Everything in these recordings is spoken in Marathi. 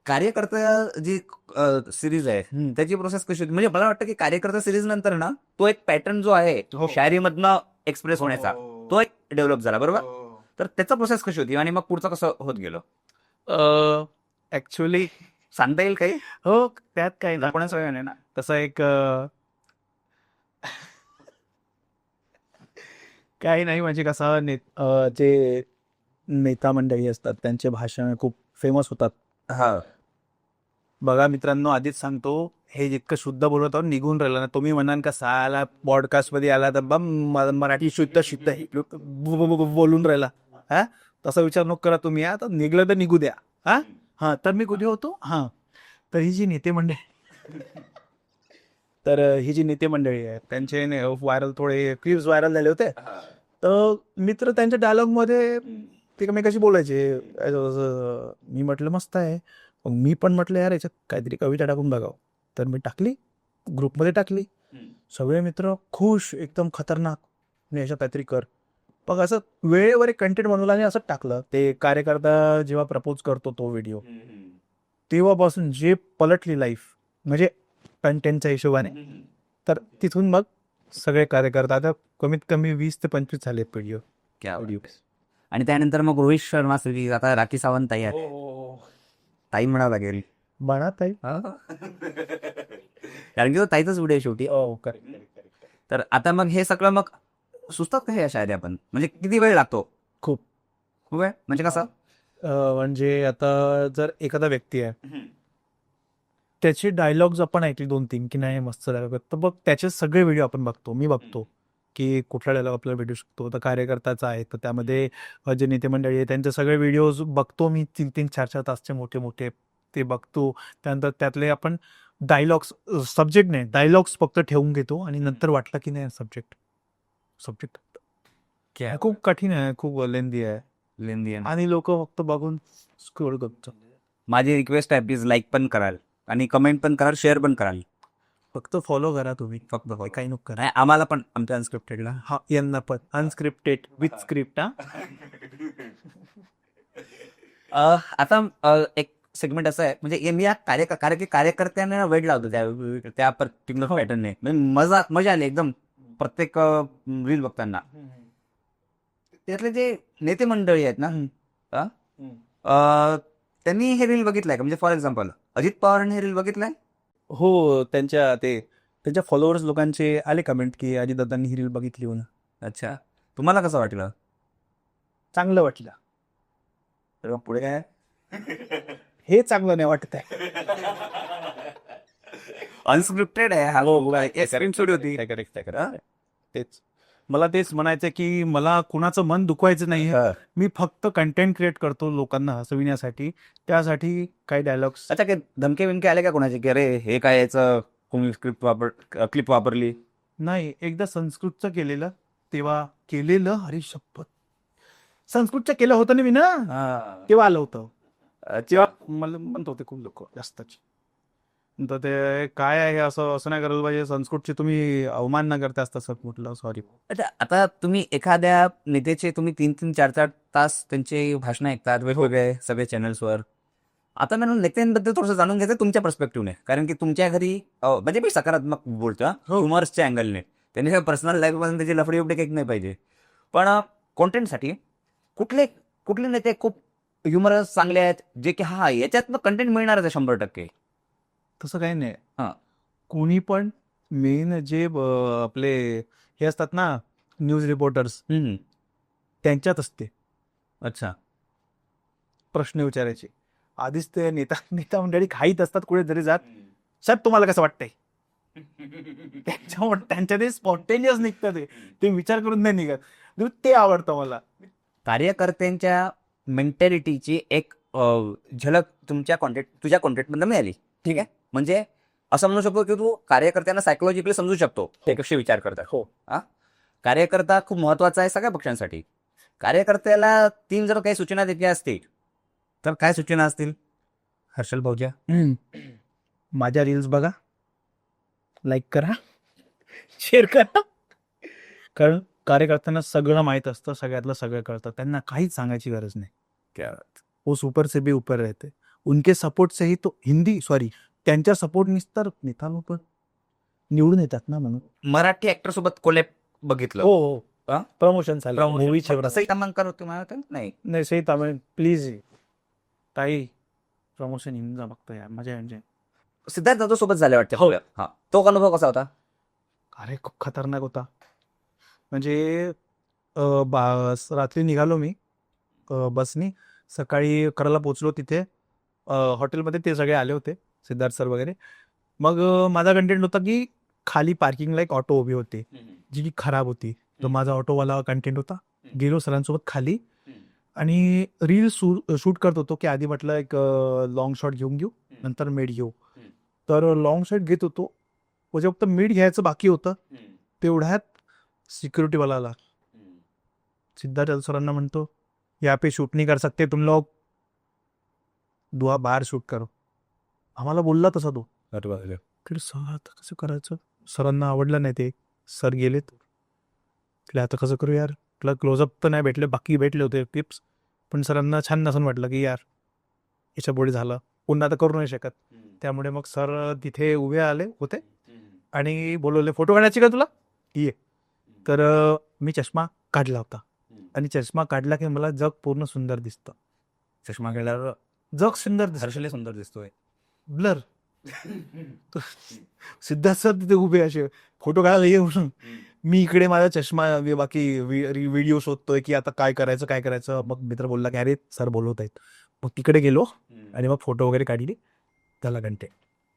कार्यकर्ता जी सिरीज आहे त्याची प्रोसेस कशी होती? म्हणजे मला वाटतं की कार्यकर्ता सिरीज नंतर ना तो एक पॅटर्न जो आहे शायरीमधनं एक्सप्रेस होण्याचा तो एक डेव्हलप झाला, बरोबर? तर त्याचा प्रोसेस कशी होती आणि मग पुढचं कसं होत गेलं? ऍक्च्युली सांगता येईल काही? हो, त्यात काही ना दाखवण्याचं वेळ नाही ना. तसं एक काही नाही, म्हणजे कसं जे नेता मंडळी असतात त्यांचे भाषण खूप फेमस होतात. हा. बघा मित्रांनो, आधीच सांगतो, हे जितकं शुद्ध बोलत आहोत निघून राहिलं ना, तुम्ही म्हणाल का साला पॉडकास्ट मध्ये आला तर बम मराठी शुद्ध शुद्ध हे बोलून राहिला. हा, तसा विचार नको करा तुम्ही. आता निघलं तर निघू द्या. हा हा तर मी कुठे होतो? हा, तर ही जी नेते मंडळी ही जी नेते मंडळी आहे त्यांचे व्हायरल थोडे क्लिप्स व्हायरल झाले होते. तर मित्र त्यांच्या डायलॉग मध्ये ते एकमेकाशी बोलायचे. मी म्हटलं मस्त आहे. मग मी पण म्हटलं यार याच्यात काहीतरी कविता टाकून बघावं. तर मी टाकली, ग्रुपमध्ये टाकली. सगळे मित्र खुश, एकदम खतरनाक, म्हणजे याच्यात काहीतरी कर. मग असं वेळेवर एक कंटेंट बनवला आणि असं टाकलं. ते कार्यकर्ता जेव्हा प्रपोज करतो तो व्हिडिओ, तेव्हापासून जे पलटली लाईफ, म्हणजे कंटेंटच्या हिशोबाने. तर तिथून मग सगळे कार्यकर्ता आता कमीत कमी 20 ते 25 झाले व्हिडिओ. क्या आणि त्यानंतर मग रोहित शर्मा सिरीज, आता राखी सावंत ताई आहेत. ताई म्हणावं लागेल. म्हणत आहे. कारण की तो ताईचाच व्हिडिओ शेवटी. हो, करेक्ट. तर आता मग हे सगळं मग सुचतात का हे शायरी आपण? म्हणजे किती वेळ लागतो? खूप. खूप वेळ म्हणजे कसं? म्हणजे आता जर एखादा व्यक्ती आहे, त्याचे डायलॉग्स आपण ऐकले 2-3 की नाही मस्त डायलॉग, तर बघ त्याचे सगळे व्हिडिओ आपण बघतो, मी बघतो की कुठला डायलॉग आपल्याला भेटू शकतो. तर कार्यकर्ताचा आहे तर त्यामध्ये जे नेते मंडळी आहे त्यांचे सगळे व्हिडिओज बघतो मी, 3-3 4-4 तासचे मोठे मोठे ते बघतो. त्यानंतर त्यातले आपण डायलॉग्स, सब्जेक्ट नाही डायलॉग्स फक्त ठेवून घेतो आणि नंतर वाटलं की नाही सब्जेक्ट सब्जेक्ट क्या खूप कठीण आहे, खूप लेंदी आहे लेंदी. आणि लोक फक्त बघून स्क्रोल करतात. माझी रिक्वेस्ट आहे, प्लीज लाईक पण कराल आणि कमेंट पण कराल, शेअर पण कराल. फक्त फॉलो करा तुम्ही, फक्त काही नको करा. नाही, आम्हाला पण आमच्या अनस्क्रिप्टेडला. हा, यांना पण अनस्क्रिप्टेड विथ स्क्रिप्ट. हा, आता एक सेगमेंट असं आहे, म्हणजे मी या कार्यकर्त्यांना वेळ लावतो त्या पर्टिक्युलर हो. पॅटर्नने. मजा आली एकदम प्रत्येक रील बघताना. त्यातले जे नेते मंडळी आहेत ना, अ, त्यांनी हे रील बघितलाय का? म्हणजे फॉर एक्झाम्पल अजित पवारांनी हे रील बघितलाय? हो, त्यांच्या फॉलोअर्स लोकांचे आले कमेंट की अजितदादांनी ही रील बघितली म्हणून. अच्छा, तुम्हाला कसं वाटलं? चांगलं वाटलं. तर मग पुढे काय? हे चांगलं नाही वाटत आहे. अनस्क्रिप्टेड आहे हा. स्क्रीनशॉट होती. तेच मला तेच म्हणायचं की मला कुणाचं मन दुखवायचं नाही. मी फक्त कंटेंट क्रिएट करतो लोकांना हसविण्यासाठी. त्यासाठी काही डायलॉग्स. अच्छा, काय धमके बिमके आले का कोणाचे की अरे हे काय याचं कोणी क्लिप वापरली? नाही, एकदा संस्कृतचं केलेलं, तेव्हा केलेलं, अरे शपथ, संस्कृतचं केलं होतं ना मी ना, तेव्हा आलं होतं. तेव्हा मला म्हणत होते खूप लोक जास्तच. तर ते काय आहे असं नाही करायला पाहिजे, संस्कृतची तुम्ही अवमान न करता असता सर. म्हटलं सॉरी. अच्छा, आता तुम्ही एखाद्या नेत्याचे तुम्ही 3-3, 4-4 तास त्यांचे भाषण ऐकतात वेगवेगळे सगळे चॅनल्सवर. आता मला नेत्यांबद्दल थोडंसं जाणून घ्यायचं तुमच्या पर्स्पेक्टिव्हने, कारण की तुमच्या घरी म्हणजे मी सकारात्मक बोलतो, ह्युमर्सच्या अँगलने. त्यांनी पर्सनल लाईफ मध्ये त्याची लफडी उपडे काही नाही पाहिजे. पण कॉन्टेंटसाठी कुठले कुठले नेते खूप ह्युमरस चांगले आहेत, जे की हा याच्यातनं कंटेंट मिळणारच आहे 100%? तसं काही नाही. हा. कोणी पण, मेन जे आपले हे असतात ना न्यूज रिपोर्टर्स, त्यांच्यात असते अच्छा. प्रश्न विचारायचे. आधीच ते नेता मंडळी घाईत असतात कुठे जरी जात. साहेब तुम्हाला कसं वाटतंय? त्यांच्या ते स्पॉन्टेनियस निघतं, ते विचार करून नाही निघत. ते आवडतं मला. कार्यकर्त्यांच्या मेंटॅलिटीची एक झलक तुझ्या कॉन्टेंटमधून मिळाली. ठीक आहे, म्हणजे असं म्हणू शकतो की तू कार्यकर्त्यांना सायकोलॉजिकली समजू शकतो ते कसे विचार करतात. हो. कार्यकर्ता खूप महत्वाचा आहे सगळ्या पक्षांसाठी. कार्यकर्त्याला 3 जर काही सूचना द्यायच्या असतील तर काय सूचना असतील हर्षल भाऊजा? माझ्या रील्स बघा, लाईक करा, शेअर करा. कारण कार्यकर्त्यांना सगळं माहित असतं, सगळ्यातलं सगळं कळतं, त्यांना काहीच सांगायची गरज नाही. वो सुपर से भी ऊपर रहते. उनके सपोर्ट से ही तो त्यांच्या सपोर्टनीच तर नेता लोक निवडून येतात ना म्हणून. मराठी ऍक्टर सोबत कोलॅब बघितलं. हो हा? प्रमोशन झालं मूवीचे. सई तामांकर होते मला वाटतं. नाही नाही सही तामिळ प्लीज ताई प्रमोशन येऊन जा बघतो यार, मजा म्हणजे. सिद्धार्थ जाधव सोबत झाले वाटतं. हो. हा, तो अनुभव कसा होता? अरे खूप खतरनाक होता. म्हणजे रात्री निघालो मी बसनी, सकाळी करायला पोचलो तिथे हॉटेलमध्ये. ते सगळे आले होते, सिद्धार्थ सर वगैरे. मग माझा कंटेंट होता की खाली पार्किंगला एक ऑटो उभी होती जी की खराब होती. तर माझा ऑटोवाला कंटेंट होता. गेलो सरांसोबत खाली आणि रील शूट करत होतो की आधी म्हटलं एक लॉंग शॉट घेऊन घेऊ, नंतर मिड घेऊ. तर लॉंग शॉट घेत होतो, म्हणजे फक्त मिड घ्यायचं बाकी होतं. तेवढ्यात सिक्युरिटीवाला आला. सिद्धार्थ सरांना म्हणतो, यहाँ पे शूट नहीं कर सकते तुम लोग, दुआ बाहेर शूट करो. आम्हाला बोलला तसा तो. तर सर आता कसं करायचं, सरांना आवडलं नाही ते. सर गेलेत. आता कसं करू यार, तुला क्लोजअप तर नाही भेटले, बाकी भेटले होते टिप्स, पण सरांना छान नसून वाटलं की यार याच्या पुढे झालं, पुन्हा आता करू नाही शकत. त्यामुळे मग सर तिथे उभे आले होते आणि बोलवले, फोटो काढायची का तुला, ये. तर मी चष्मा काढला होता आणि चष्मा काढला की मला जग पूर्ण सुंदर दिसतं. चष्मा केल्यावर जग सुंदर दिसतं, हर्षले सुंदर दिसतोय. ब्लर. सिद्धार्थ सर तिथे उभे असे फोटो काढायला ये म्हणून. मी इकडे माझा चष्मा बाकी व्हिडिओ शोधतोय की आता काय करायचं. मग मित्र बोलला की अरे सर बोलवत आहेत. मग तिकडे गेलो आणि मग फोटो वगैरे काढली. त्याला घंटे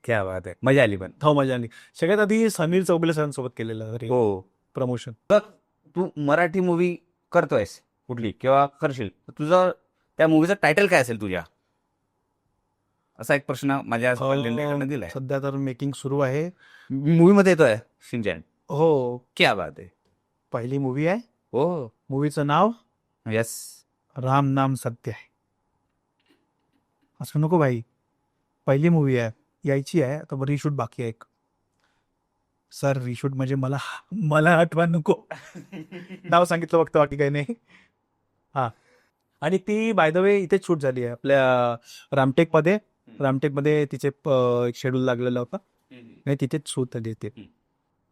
क्या बात आहे, मजा आली. पण हो मजा आली. सगळ्यात आधी समीर चौगुले सरांसोबत केलेलं हो प्रमोशन. तू मराठी मूवी करतोयस कुठली किंवा करशील, तर तुझं त्या मूवीचं टायटल काय असेल तुझ्या, असा एक प्रश्न माझ्या निर्णयाकडनं दिलाय. सध्या तर मेकिंग सुरू आहे. मूवीमध्ये येतोय सिंचन. हो, क्या बात आहे. पहिली मूवी आहे. हो मूवीचं नाव यस. राम नाम सत्य आहे. असं नको भाई, पहिली मूवी आहे, यायची आहे. आता रिशूट बाकी आहे एक. सर रिशूट म्हणजे मला आठवण नको. नाव सांगितलं फक्त, बाकी काही नाही. हा, आणि ती बाय द वे इथेच शूट झाली आहे आपल्या रामटेकमध्ये. तिचे एक शेड्यूल लागलेला होता आणि तिथेच शूट झाली ते.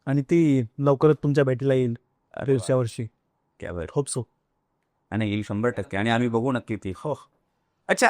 आणि ती लवकरच तुमच्या भेटीला येईल पुढच्या वर्षी. क्या बात. Hope so. आणि येईल 100%. आणि आम्ही बघू नक्की ती. हो. अच्छा.